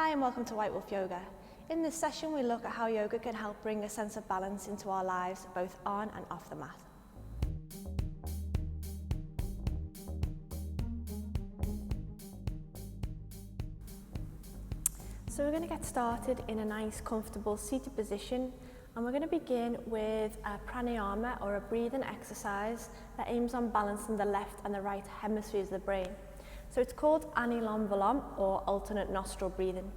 Hi and welcome to White Wolf Yoga. In this session we look at how yoga can help bring a sense of balance into our lives, both on and off the mat. So we're going to get started in a nice comfortable seated position, and we're going to begin with a pranayama, or a breathing exercise that aims on balancing the left and the right hemispheres of the brain. So it's called Anulom Vilom, or alternate nostril breathing.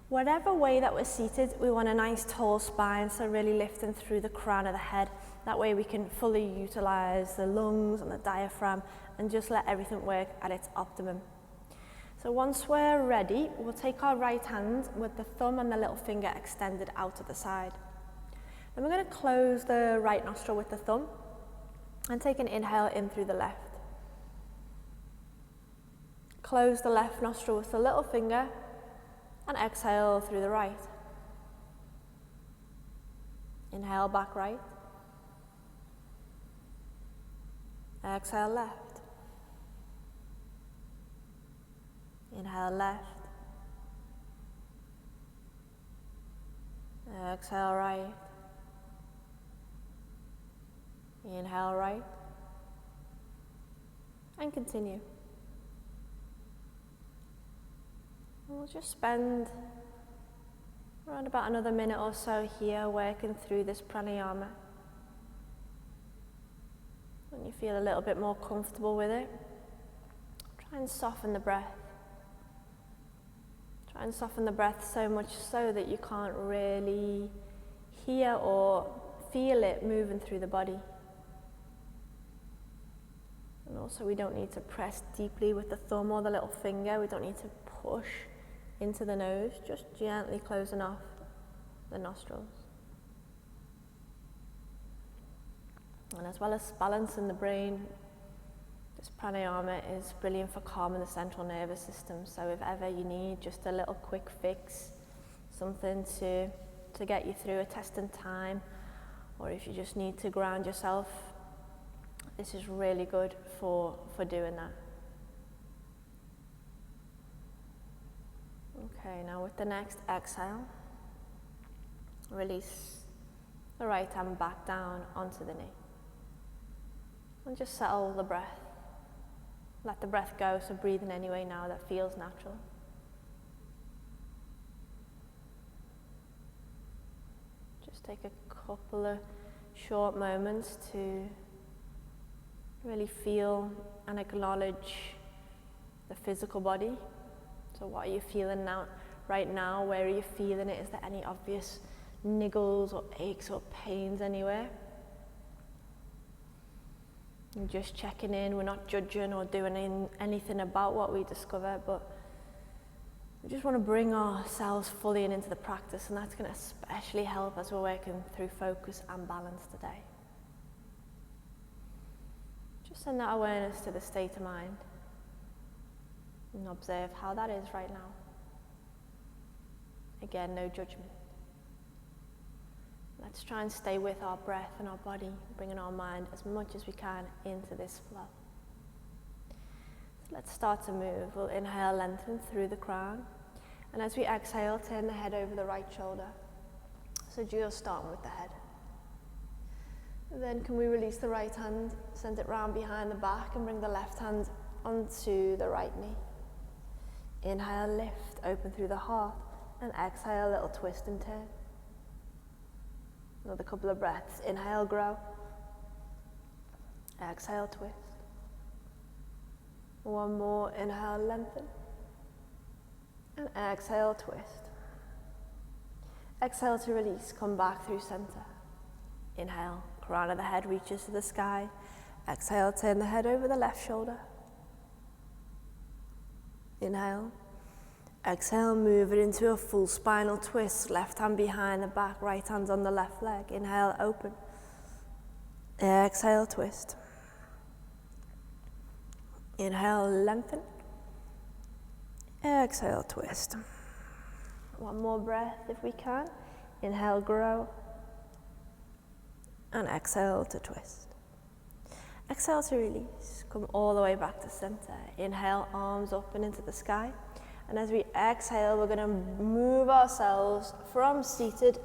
Whatever way that we're seated, we want a nice tall spine, so really lifting through the crown of the head. That way we can fully utilize the lungs and the diaphragm and just let everything work at its optimum. So once we're ready, we'll take our right hand with the thumb and the little finger extended out to the side. Then we're going to close the right nostril with the thumb and take an inhale in through the left. Close the left nostril with the little finger and exhale through the right. Inhale back right. Exhale left. Inhale left. Exhale right. Inhale right. And continue. We'll just spend around about another minute or so here working through this pranayama. When you feel a little bit more comfortable with it, try and soften the breath. Try and soften the breath so much so that you can't really hear or feel it moving through the body. And also we don't need to press deeply with the thumb or the little finger. We don't need to push into the nose, just gently closing off the nostrils. And as well as balancing the brain, this pranayama is brilliant for calming the central nervous system. So if ever you need just a little quick fix, something to get you through a testing time, or if you just need to ground yourself, this is really good for doing that. Okay, now with the next exhale, release the right hand back down onto the knee. And just settle the breath. Let the breath go, so breathe in any way now that feels natural. Just take a couple of short moments to really feel and acknowledge the physical body. So what are you feeling now, right now? Where are you feeling it? Is there any obvious niggles or aches or pains anywhere? And just checking in. We're not judging or doing anything about what we discover, but we just want to bring ourselves fully into the practice, and that's going to especially help as we're working through focus and balance today. Just send that awareness to the state of mind and observe how that is right now. Again, no judgment. Let's try and stay with our breath and our body, bringing our mind as much as we can into this flow. So let's start to move. We'll inhale, lengthen through the crown. And as we exhale, turn the head over the right shoulder. So just starting with the head. And then can we release the right hand, send it round behind the back, and bring the left hand onto the right knee. Inhale, lift, open through the heart, and exhale, a little twist and turn. Another couple of breaths. Inhale, grow. Exhale, twist. One more. Inhale, lengthen. And exhale, twist. Exhale to release. Come back through center. Inhale, crown of the head reaches to the sky. Exhale, turn the head over the left shoulder. Inhale. Exhale, move it into a full spinal twist. Left hand behind the back, right hand on the left leg. Inhale, open. Exhale, twist. Inhale, lengthen. Exhale, twist. One more breath if we can. Inhale, grow. And exhale to twist. Exhale to release. Come all the way back to center. Inhale, arms up and into the sky. And as we exhale, we're going to move ourselves from seated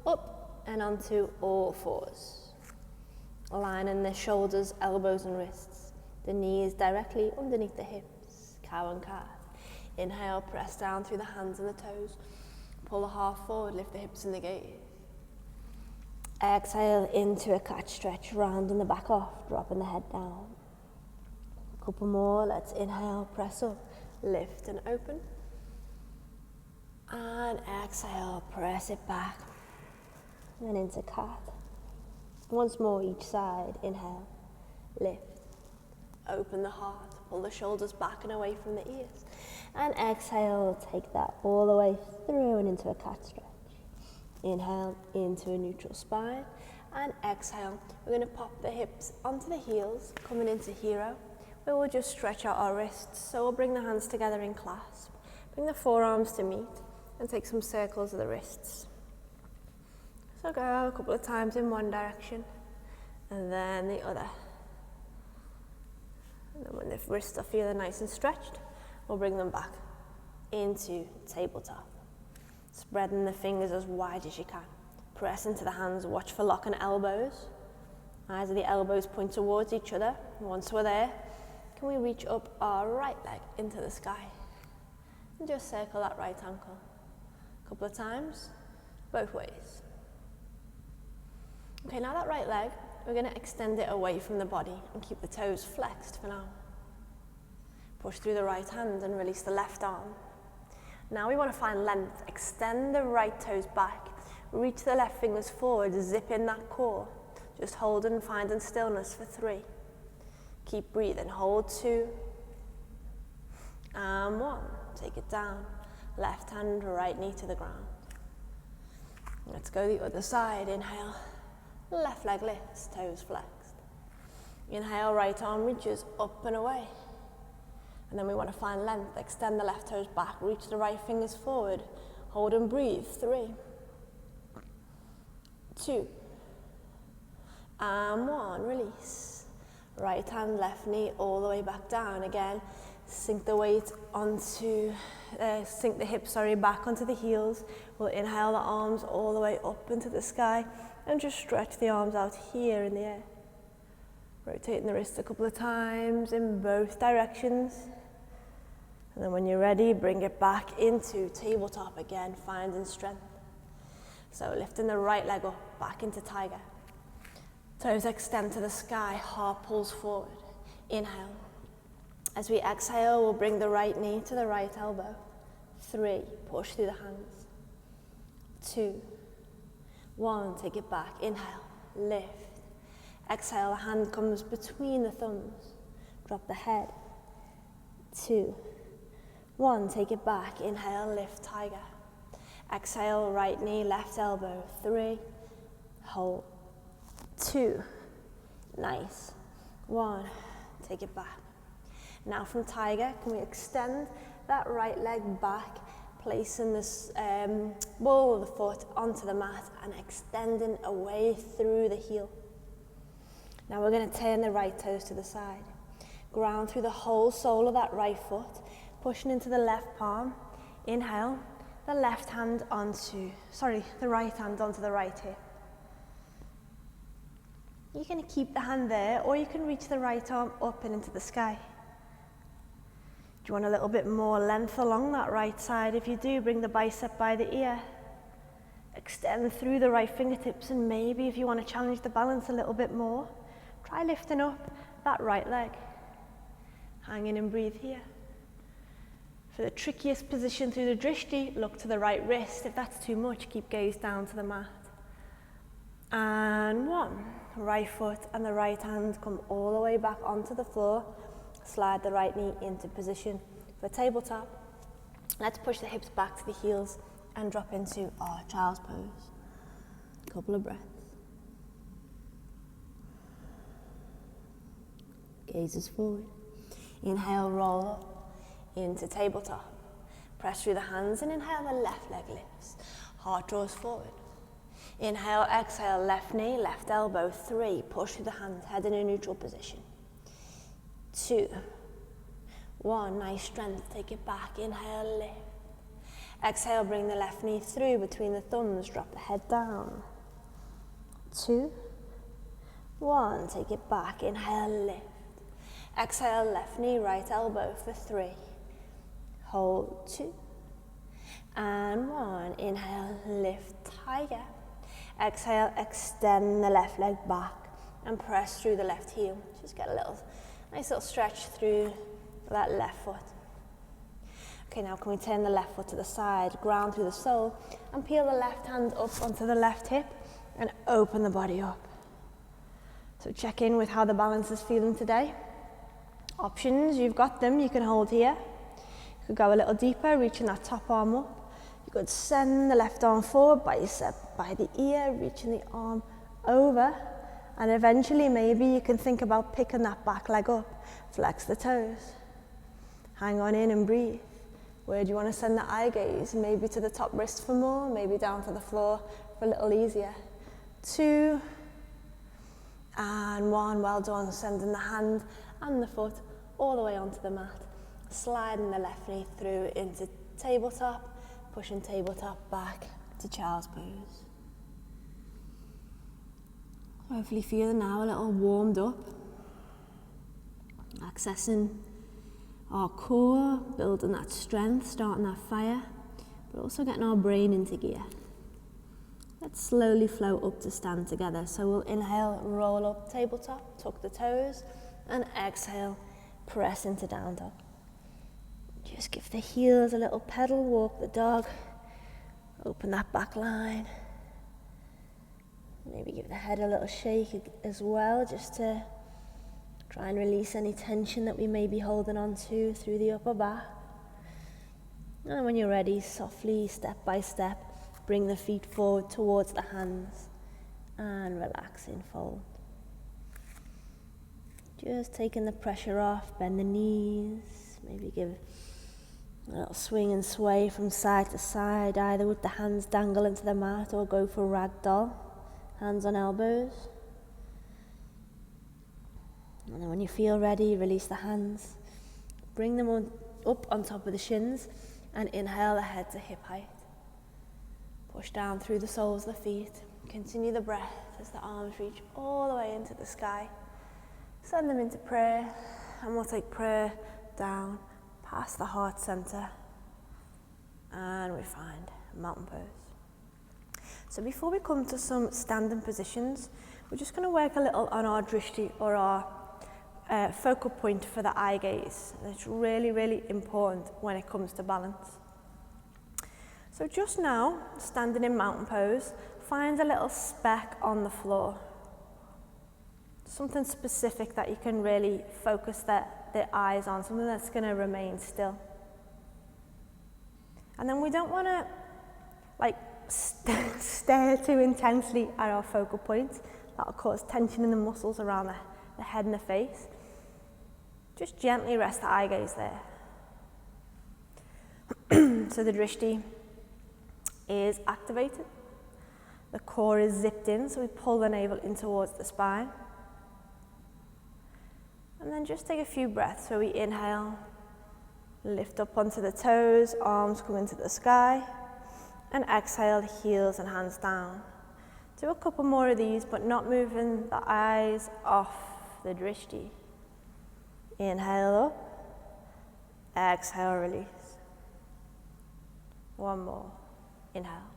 up and onto all fours. Aligning the shoulders, elbows and wrists. The knees directly underneath the hips, cow and calf. Inhale, press down through the hands and the toes. Pull the heart forward, lift the hips and the gaze. Exhale into a cat stretch, rounding the back off, dropping the head down. A couple more, let's inhale, press up, lift and open. And exhale, press it back. And into cat. Once more each side, inhale, lift. Open the heart, pull the shoulders back and away from the ears. And exhale, take that all the way through and into a cat stretch. Inhale into a neutral spine. And exhale, we're going to pop the hips onto the heels, coming into hero, where we'll just stretch out our wrists. So we'll bring the hands together in clasp, bring the forearms to meet, and take some circles of the wrists. So go a couple of times in one direction, and then the other. And then when the wrists are feeling nice and stretched, we'll bring them back into tabletop. Spreading the fingers as wide as you can. Press into the hands, watch for locking elbows. Eyes of the elbows point towards each other. Once we're there, can we reach up our right leg into the sky? And just circle that right ankle. A couple of times, both ways. Okay, now that right leg, we're going to extend it away from the body and keep the toes flexed for now. Push through the right hand and release the left arm. Now we want to find length. Extend the right toes back. Reach the left fingers forward, zip in that core. Just hold and finding stillness for 3. Keep breathing. Hold 2. And 1. Take it down. Left hand, right knee to the ground. Let's go the other side. Inhale. Left leg lifts, toes flexed. Inhale, right arm reaches up and away. And then we want to find length. Extend the left toes back, reach the right fingers forward. Hold and breathe. 3, 2, and 1. Release. Right hand, left knee all the way back down. Again, sink the weight onto, sink the hips, back onto the heels. We'll inhale the arms all the way up into the sky. And just stretch the arms out here in the air. Rotating the wrists a couple of times in both directions. And then when you're ready, bring it back into tabletop again, finding strength. So lifting the right leg up, back into tiger. Toes extend to the sky, heart pulls forward. Inhale. As we exhale, we'll bring the right knee to the right elbow. 3, push through the hands. 2, 1, take it back. Inhale, lift. Exhale, the hand comes between the thumbs. Drop the head. 2, 1, take it back. Inhale, lift, tiger. Exhale, right knee, left elbow. 3, hold. 2, nice. 1, take it back. Now from tiger, can we extend that right leg back, placing this ball of the foot onto the mat and extending away through the heel. Now we're going to turn the right toes to the side. Ground through the whole sole of that right foot, pushing into the left palm. Inhale, the right hand onto the right hip. You're going to keep the hand there, or you can reach the right arm up and into the sky. Do you want a little bit more length along that right side? If you do, bring the bicep by the ear. Extend through the right fingertips, and maybe if you want to challenge the balance a little bit more, try lifting up that right leg. Hang in and breathe here. For the trickiest position through the drishti, look to the right wrist. If that's too much, keep gaze down to the mat. And 1, right foot and the right hand come all the way back onto the floor. Slide the right knee into position for tabletop. Let's push the hips back to the heels and drop into our child's pose. A couple of breaths. Gazes forward. Inhale, roll up into tabletop. Press through the hands and inhale, the left leg lifts. Heart draws forward. Inhale, exhale, left knee, left elbow. 3, push through the hands, head in a neutral position. 2, 1, nice strength, take it back, inhale, lift. Exhale, bring the left knee through between the thumbs, drop the head down. 2, 1, take it back, inhale, lift. Exhale, left knee, right elbow for 3. Hold 2. And 1, inhale, lift, tiger. Exhale, extend the left leg back and press through the left heel. Just get a nice little stretch through that left foot. Okay, now can we turn the left foot to the side, ground through the sole, and peel the left hand up onto the left hip and open the body up. So check in with how the balance is feeling today. Options, you've got them, you can hold here. You could go a little deeper, reaching that top arm up. You could send the left arm forward, bicep by the ear, reaching the arm over. And eventually maybe you can think about picking that back leg up, flex the toes. Hang on in and breathe. Where do you want to send the eye gaze? Maybe to the top wrist for more, maybe down to the floor for a little easier. 2, and 1, well done. Sending the hand and the foot all the way onto the mat. Sliding the left knee through into tabletop, pushing tabletop back to child's pose. Hopefully feeling now a little warmed up. Accessing our core, building that strength, starting that fire, but also getting our brain into gear. Let's slowly float up to stand together. So we'll inhale, roll up tabletop, tuck the toes, and exhale, press into down dog. Just give the heels a little pedal, walk the dog, open that back line. Maybe give the head a little shake as well, just to try and release any tension that we may be holding on to through the upper back. And when you're ready, softly, step by step, bring the feet forward towards the hands and relax in fold. Just taking the pressure off, bend the knees, maybe give a little swing and sway from side to side, either with the hands dangle into the mat or go for ragdoll, hands on elbows. And then when you feel ready, release the hands, bring them up on top of the shins, and inhale the head to hip height. Push down through the soles of the feet. Continue the breath as the arms reach all the way into the sky. Send them into prayer, and we'll take prayer down past the heart center, and we find mountain pose. So before we come to some standing positions, we're just going to work a little on our drishti, or our focal point for the eye gaze. It's really, really important when it comes to balance. So just now, standing in mountain pose, find a little speck on the floor. Something specific that you can really focus the eyes on, something that's going to remain still. And then we don't want to stare too intensely at our focal point. That'll cause tension in the muscles around the head and the face. Just gently rest the eye gaze there. So the drishti is activated. The core is zipped in, so we pull the navel in towards the spine. And then just take a few breaths where we inhale, lift up onto the toes, arms come into the sky, and exhale, heels and hands down. Do a couple more of these, but not moving the eyes off the drishti. Inhale up, exhale, release. One more, inhale.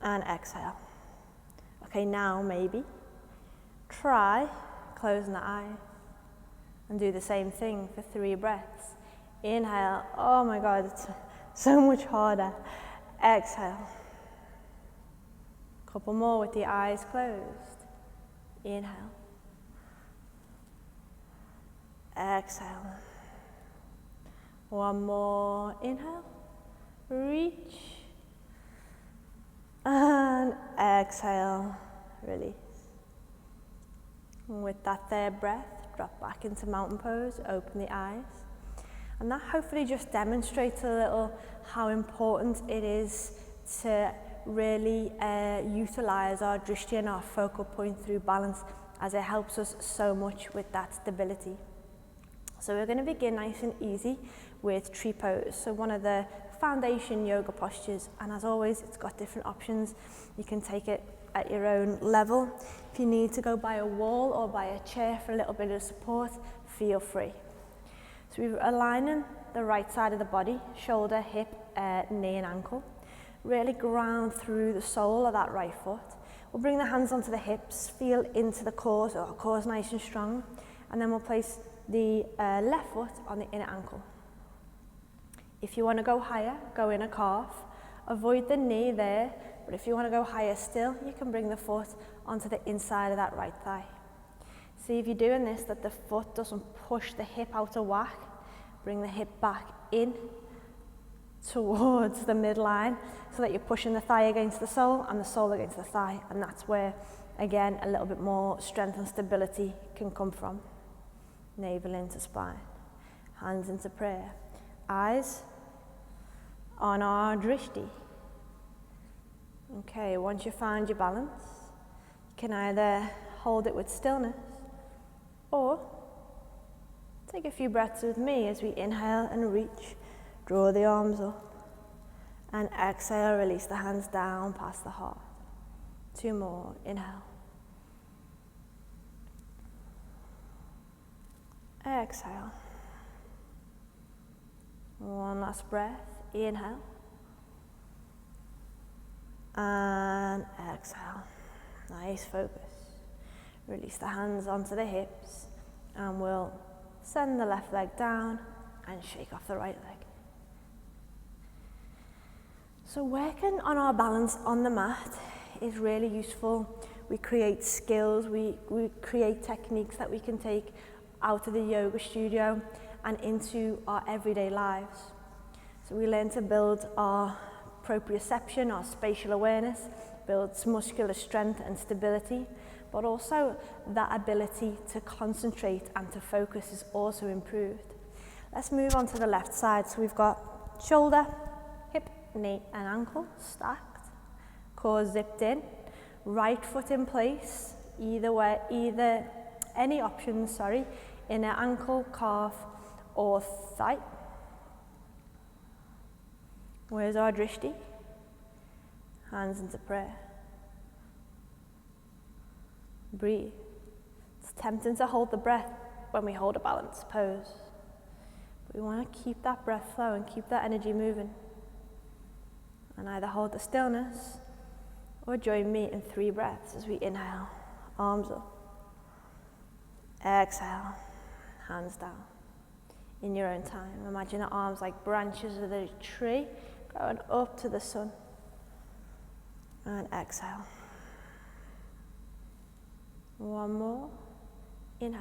And exhale. Okay, now maybe try closing the eyes and do the same thing for 3 breaths. Inhale, oh my God, it's so much harder. Exhale. Couple more with the eyes closed. Inhale. Exhale. One more, inhale, reach, and exhale, release. And with that third breath, drop back into mountain pose, open the eyes. And that hopefully just demonstrates a little how important it is to really utilize our drishti and our focal point through balance as it helps us so much with that stability. So we're going to begin nice and easy with tree pose. So one of the foundation yoga postures, and as always, it's got different options. You can take it at your own level. If you need to go by a wall or by a chair for a little bit of support, feel free. So we're aligning the right side of the body, shoulder, hip, knee and ankle. Really ground through the sole of that right foot. We'll bring the hands onto the hips, feel into the core, so our core is nice and strong. And then we'll place the left foot on the inner ankle. If you want to go higher, go in a calf. Avoid the knee there, but if you want to go higher still, you can bring the foot onto the inside of that right thigh. See if you're doing this, that the foot doesn't push the hip out of whack. Bring the hip back in towards the midline so that you're pushing the thigh against the sole and the sole against the thigh, and that's where, again, a little bit more strength and stability can come from. Navel into spine, hands into prayer, eyes on our drishti. Okay, once you've found your balance, you can either hold it with stillness or take a few breaths with me as we inhale and reach, draw the arms up, and exhale, release the hands down past the heart. 2 more, inhale. Exhale. 1 last breath, inhale. And exhale. Nice focus. Release the hands onto the hips and we'll send the left leg down and shake off the right leg. So working on our balance on the mat is really useful. We create skills, we create techniques that we can take out of the yoga studio and into our everyday lives. So we learn to build our proprioception, our spatial awareness, builds muscular strength and stability, but also that ability to concentrate and to focus is also improved. Let's move on to the left side. So we've got shoulder, hip, knee and ankle stacked, core zipped in, right foot in place, any options, inner ankle, calf or thigh. Where's our drishti? Hands into prayer. Breathe. It's tempting to hold the breath when we hold a balanced pose. But we want to keep that breath flowing, keep that energy moving. And either hold the stillness or join me in 3 breaths as we inhale, arms up. Exhale, hands down. In your own time, imagine the arms like branches of a tree going up to the sun. And exhale. 1 more. Inhale.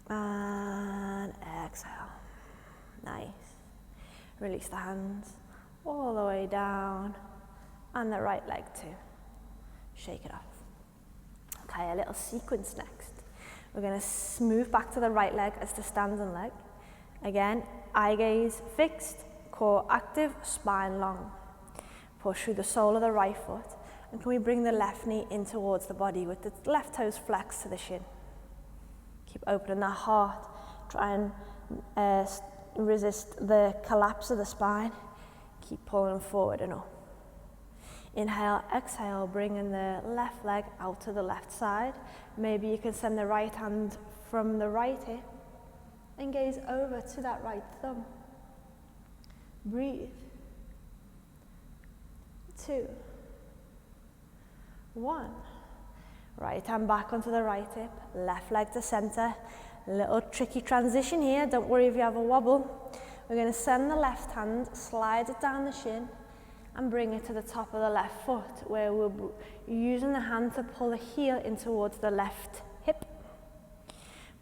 And exhale. Nice. Release the hands all the way down and the right leg too. Shake it off. Okay, a little sequence next. We're going to move back to the right leg as the standing leg. Again, eye gaze fixed, core active, spine long. Push through the sole of the right foot. And can we bring the left knee in towards the body with the left toes flexed to the shin. Keep opening the heart. Try and resist the collapse of the spine. Keep pulling forward and up. Inhale, exhale, bringing the left leg out to the left side. Maybe you can send the right hand from the right hip and gaze over to that right thumb. Breathe. 2, 1. Right hand back onto the right hip, left leg to center. A little tricky transition here, don't worry if you have a wobble. We're going to send the left hand, slide it down the shin and bring it to the top of the left foot, where we're using the hand to pull the heel in towards the left hip.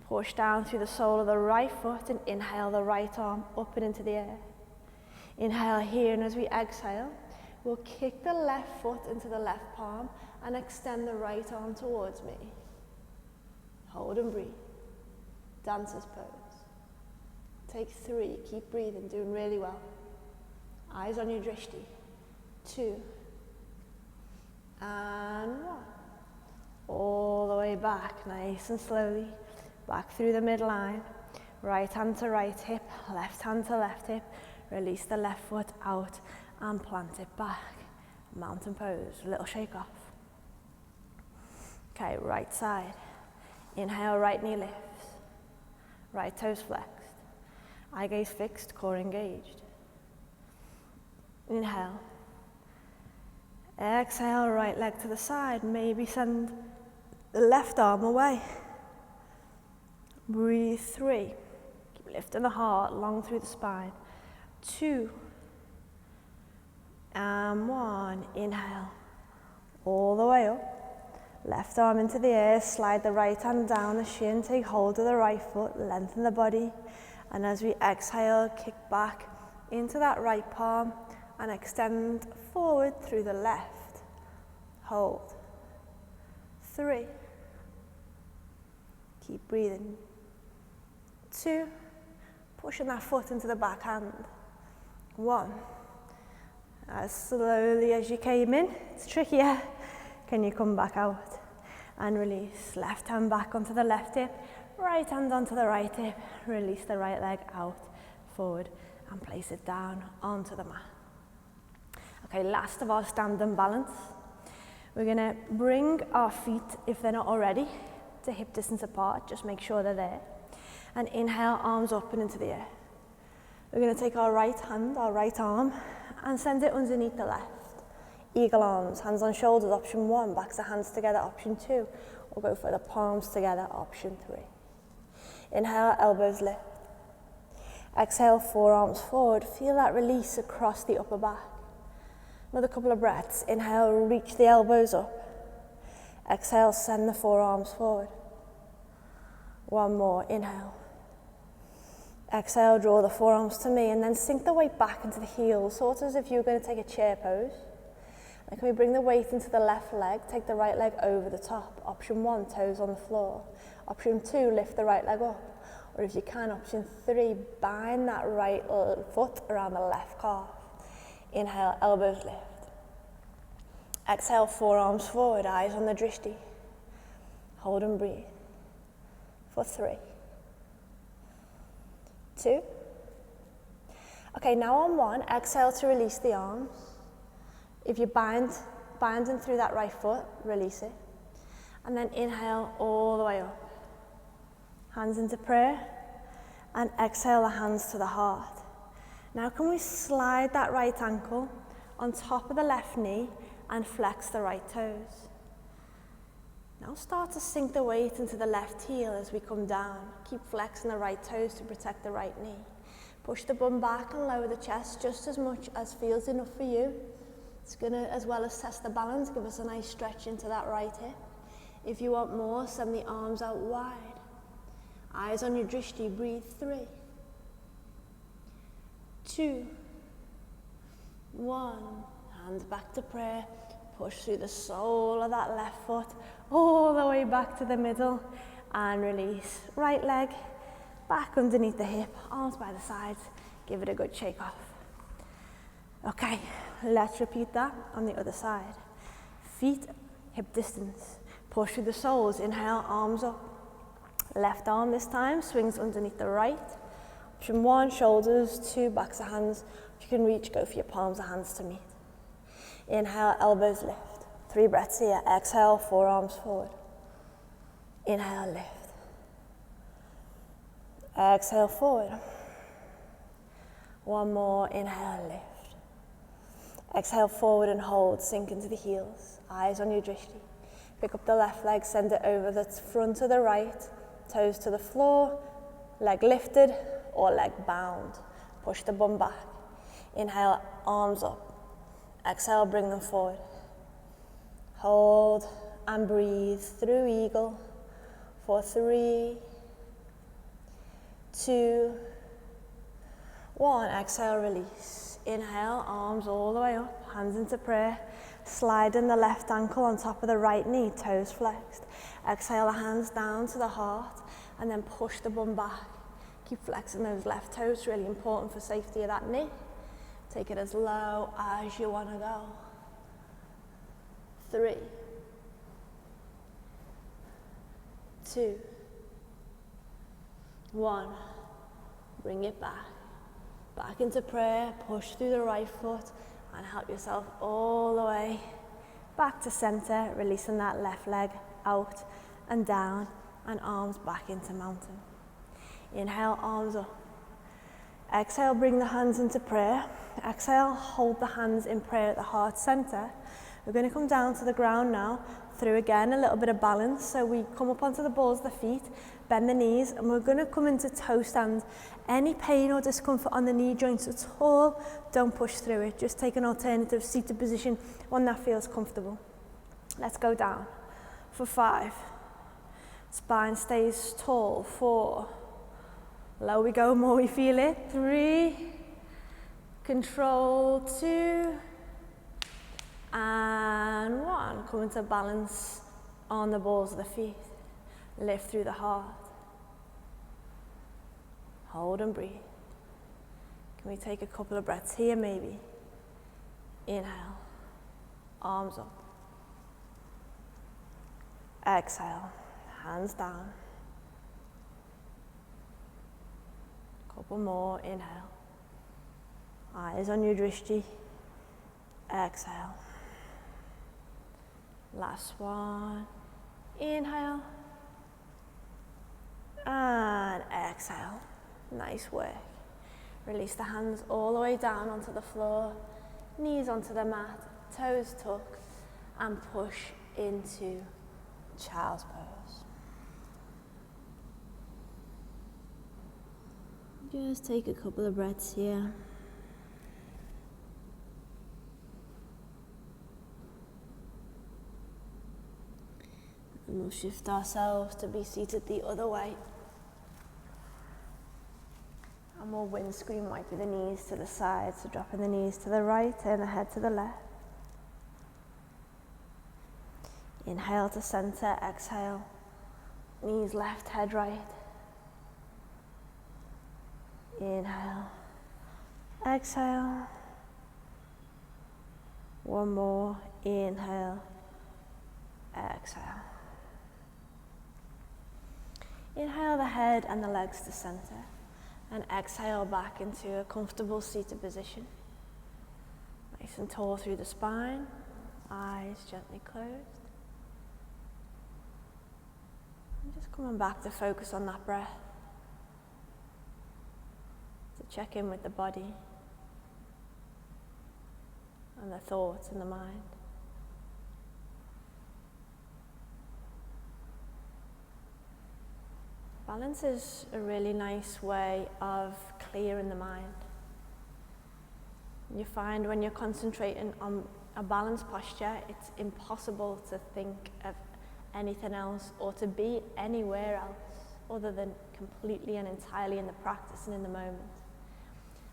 Push down through the sole of the right foot and inhale the right arm up and into the air. Inhale here, and as we exhale, we'll kick the left foot into the left palm and extend the right arm towards me. Hold and breathe. Dancer's pose. Take 3, keep breathing, doing really well. Eyes on your drishti. 2, And 1. All the way back, nice and slowly. Back through the midline. Right hand to right hip, left hand to left hip. Release the left foot out and plant it back. Mountain pose, little shake off. Okay, right side. Inhale, right knee lifts. Right toes flexed. Eye gaze fixed, core engaged. Inhale. Exhale, right leg to the side. Maybe send the left arm away. Breathe 3. Keep lifting the heart long through the spine. 2. And 1. Inhale. All the way up. Left arm into the air. Slide the right hand down the shin. Take hold of the right foot. Lengthen the body. And as we exhale, kick back into that right palm and extend forward through the left. Hold. 3. Keep breathing. 2. Pushing that foot into the back hand. 1. As slowly as you came in, it's trickier. Can you come back out? And release. Left hand back onto the left hip. Right hand onto the right hip. Release the right leg out, forward, and place it down onto the mat. Okay, last of our standing balance. We're going to bring our feet, if they're not already, to hip distance apart. Just make sure they're there. And inhale, arms up and into the air. We're going to take our right hand, our right arm, and send it underneath the left. Eagle arms, hands on shoulders, option 1. Backs of hands together, option 2. We'll go for the palms together, option 3. Inhale, elbows lift. Exhale, forearms forward. Feel that release across the upper back. Another couple of breaths. Inhale, reach the elbows up. Exhale, send the forearms forward. 1 more, inhale. Exhale, draw the forearms to me and then sink the weight back into the heels, sort of as if you were going to take a chair pose. Then can we bring the weight into the left leg, take the right leg over the top. Option 1, toes on the floor. Option 2, lift the right leg up. Or if you can, option 3, bind that right foot around the left calf. Inhale, elbows lift. Exhale, forearms forward, eyes on the drishti. Hold and breathe. For 3. 2. Okay, now on 1, exhale to release the arms. If you're binding through that right foot, release it. And then inhale all the way up. Hands into prayer. And exhale the hands to the heart. Now can we slide that right ankle on top of the left knee and flex the right toes. Now start to sink the weight into the left heel as we come down. Keep flexing the right toes to protect the right knee. Push the bum back and lower the chest just as much as feels enough for you. It's going to, as well as test the balance, give us a nice stretch into that right hip. If you want more, send the arms out wide. Eyes on your drishti, breathe 3, 2, 1. Hands back to prayer. Push through the sole of that left foot, all the way back to the middle, and release. Right leg back underneath the hip, arms by the sides. Give it a good shake off. Okay, let's repeat that on the other side. Feet hip distance. Push through the soles. Inhale, arms up. Left arm this time swings underneath the right. Option 1, shoulders. 2, backs of hands. If you can reach, go for your palms of hands to meet. Inhale, elbows lift. 3 breaths here. Exhale, forearms forward. Inhale, lift. Exhale, forward. 1 more. Inhale, lift. Exhale, forward and hold. Sink into the heels. Eyes on your drishti. Pick up the left leg, send it over the front of the right. Toes to the floor. Leg lifted or leg bound. Push the bum back. Inhale, arms up. Exhale, bring them forward. Hold and breathe through eagle for 3, 2, 1. Exhale, release. Inhale, arms all the way up, hands into prayer. Sliding the left ankle on top of the right knee, toes flexed. Exhale the hands down to the heart and then push the bum back. Keep flexing those left toes, really important for safety of that knee. Take it as low as you want to go. 3, 2, 1. Bring it back into prayer. Push through the right foot and help yourself all the way back to center, releasing that left leg out and down and arms back into mountain. Inhale, arms up. Exhale, bring the hands into prayer. Exhale, hold the hands in prayer at the heart center. We're going to come down to the ground now, through again a little bit of balance. So we come up onto the balls of the feet, bend the knees, and we're going to come into toe stand. Any pain or discomfort on the knee joints at all, don't push through it. Just take an alternative seated position, one that feels comfortable. Let's go down for 5. Spine stays tall. 4. Low we go, more we feel it. 3. Control. 2. And 1. Come into balance on the balls of the feet. Lift through the heart. Hold and breathe. Can we take a couple of breaths here maybe? Inhale. Arms up. Exhale. Hands down. Couple more. Inhale. Eyes on your drishti. Exhale. Last one. Inhale. And exhale. Nice work. Release the hands all the way down onto the floor. Knees onto the mat. Toes tucked. And push into child's pose. Just take a couple of breaths here. And we'll shift ourselves to be seated the other way. And we'll windscreen wipe the knees to the side, so dropping the knees to the right, turn the head to the left. Inhale to center, exhale. Knees left, head right. Inhale, exhale. One more, inhale, exhale. Inhale the head and the legs to center, and exhale back into a comfortable seated position. Nice and tall through the spine, eyes gently closed. And just coming back to focus on that breath, to check in with the body and the thoughts and the mind. Balance is a really nice way of clearing the mind. You find when you're concentrating on a balanced posture, it's impossible to think of anything else or to be anywhere else other than completely and entirely in the practice and in the moment.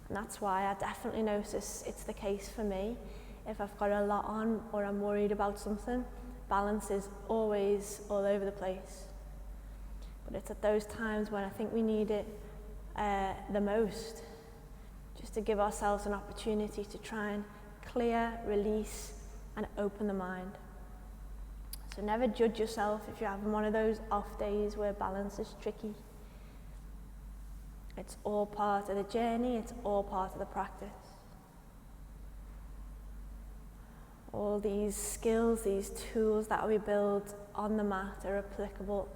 And that's why I definitely notice it's the case for me. If I've got a lot on or I'm worried about something, balance is always all over the place. But it's at those times when I think we need it the most, just to give ourselves an opportunity to try and clear, release, and open the mind. So never judge yourself if you're having one of those off days where balance is tricky. It's all part of the journey, it's all part of the practice. All these skills, these tools that we build on the mat are applicable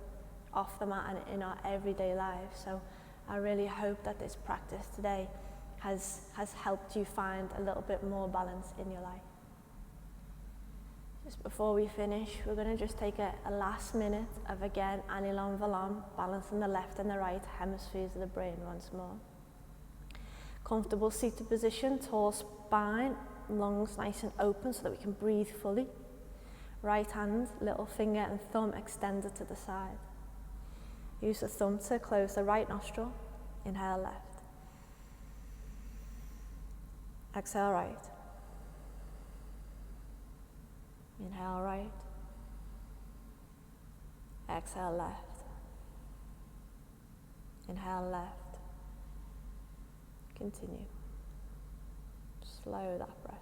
off the mat and in our everyday lives. So I really hope that this practice today has helped you find a little bit more balance in your life. Just before we finish, we're going to just take a last minute of, again, Anilom Valom, balancing the left and the right hemispheres of the brain once more. Comfortable seated position, tall spine, lungs nice and open so that we can breathe fully. Right hand, little finger and thumb extended to the side. Use the thumb to close the right nostril. Inhale left. Exhale right. Inhale right. Exhale left. Inhale left. Continue. Slow that breath.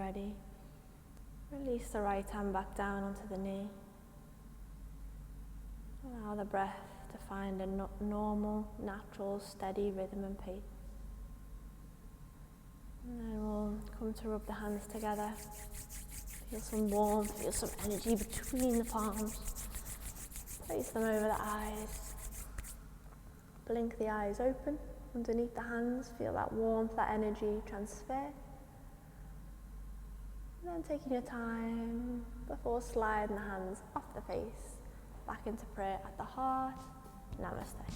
ready, release the right hand back down onto the knee. Allow the breath to find a normal, natural, steady rhythm and pace. And then we'll come to rub the hands together. Feel some warmth, feel some energy between the palms. Place them over the eyes. Blink the eyes open. Underneath the hands, feel that warmth, that energy transfer. And then taking your time before sliding the hands off the face, back into prayer at the heart. Namaste.